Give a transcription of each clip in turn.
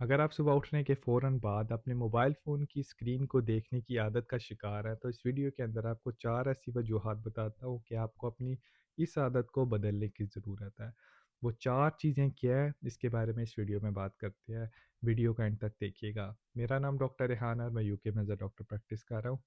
अगर आप सुबह उठने के फ़ौरन बाद अपने मोबाइल फ़ोन की स्क्रीन को देखने की आदत का शिकार हैं, तो इस वीडियो के अंदर आपको 4 ऐसी वजूहात बताता हूँ कि आपको अपनी इस आदत को बदलने की ज़रूरत है। वो 4 चीज़ें क्या हैं, इसके बारे में इस वीडियो में बात करते हैं। वीडियो को एंड तक देखिएगा। मेरा नाम डॉक्टर रेहान है और मैं यूके में एज़ अ डॉक्टर प्रैक्टिस कर रहा हूँ।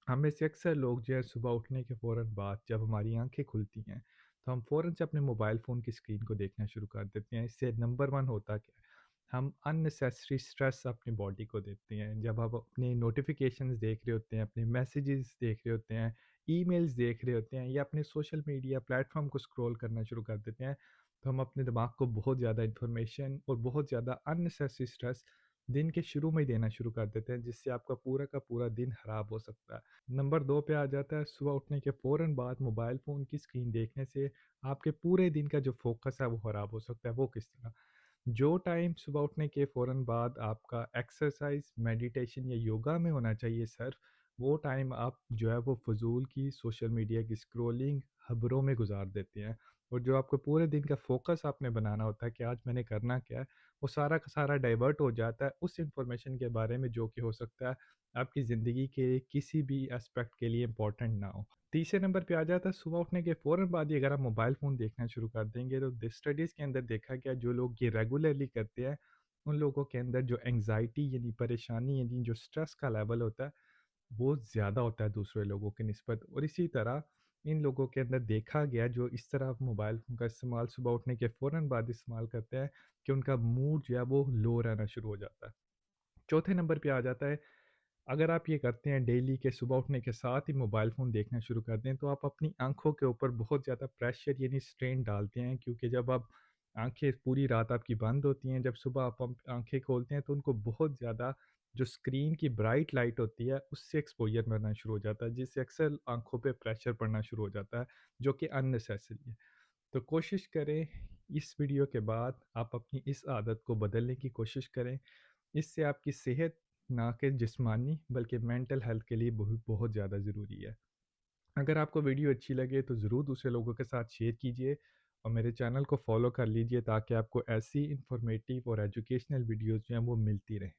हम में से अक्सर लोग जो है सुबह उठने के फ़ौरन बाद जब हमारी आँखें खुलती हैं, तो हम फ़ौरन से अपने मोबाइल फ़ोन की स्क्रीन को देखना शुरू कर देते हैं। इससे नंबर 1 होता क्या है, हम अननेसेसरी स्ट्रेस अपनी बॉडी को देते हैं। जब आप अपने नोटिफ़िकेशंस देख रहे होते हैं, अपने मैसेजेस देख रहे होते हैं, ईमेल्स देख रहे होते हैं या अपने सोशल मीडिया प्लेटफ़ॉर्म को स्क्रॉल करना शुरू कर देते हैं, तो हम अपने दिमाग को बहुत ज़्यादा इन्फॉर्मेशन और बहुत ज़्यादा अननेसेसरी स्ट्रेस दिन के शुरू में ही देना शुरू कर देते हैं, जिससे आपका पूरा का पूरा दिन खराब हो सकता है। नंबर 2 पे आ जाता है, सुबह उठने के फ़ौरन बाद मोबाइल फ़ोन की स्क्रीन देखने से आपके पूरे दिन का जो फ़ोकस है वो ख़राब हो सकता है। वो किस तरह? जो टाइम सुबह उठने के फ़ौरन बाद आपका एक्सरसाइज़, मेडिटेशन या योगा में होना चाहिए सिर्फ़, वो टाइम आप जो है वो फ़ुज़ूल की सोशल मीडिया की स्क्रॉलिंग, खबरों में गुज़ार देते हैं। और जो आपको पूरे दिन का फ़ोकस आपने बनाना होता है कि आज मैंने करना क्या है, वो सारा का सारा डाइवर्ट हो जाता है उस इन्फॉर्मेशन के बारे में जो कि हो सकता है आपकी ज़िंदगी के किसी भी एस्पेक्ट के लिए इम्पोर्टेंट ना हो। तीसरे नंबर पे आ जाता है, सुबह उठने के फ़ौरन बाद ही अगर आप मोबाइल फ़ोन देखना शुरू कर देंगे तो स्टडीज़ के अंदर देखा गया जो लोग ये रेगुलरली करते हैं, उन लोगों के अंदर जो एंग्ज़ायटी यानी परेशानी यानी जो स्ट्रेस का लेवल होता है, वो ज़्यादा होता है दूसरे लोगों की निस्बत। और इसी तरह इन लोगों के अंदर देखा गया जो इस तरह मोबाइल फ़ोन का इस्तेमाल सुबह उठने के फ़ौरन बाद इस्तेमाल करते हैं, कि उनका मूड जो है वो लो रहना शुरू हो जाता है। चौथे नंबर पे आ जाता है, अगर आप ये करते हैं डेली के सुबह उठने के साथ ही मोबाइल फ़ोन देखना शुरू कर दें, तो आप अपनी आँखों के ऊपर बहुत ज़्यादा प्रेशर यानी स्ट्रेन डालते हैं, क्योंकि जब आप आँखें पूरी रात आपकी बंद होती हैं, जब सुबह आप आँखें खोलते हैं तो उनको बहुत ज़्यादा जो स्क्रीन की ब्राइट लाइट होती है, उससे एक्सपोज़र मिलना शुरू हो जाता है, जिससे अक्सर आँखों पे प्रेशर पड़ना शुरू हो जाता है, जो कि अननेसेसरी है। तो कोशिश करें, इस वीडियो के बाद आप अपनी इस आदत को बदलने की कोशिश करें। इससे आपकी सेहत ना कि जिस्मानी बल्कि मेंटल हेल्थ के लिए बहुत ज़्यादा ज़रूरी है। अगर आपको वीडियो अच्छी लगे तो ज़रूर दूसरे लोगों के साथ शेयर कीजिए और मेरे चैनल को फॉलो कर लीजिए, ताकि आपको ऐसी इन्फॉर्मेटिव और एजुकेशनल वीडियोज़ जो हैं वो मिलती रहें।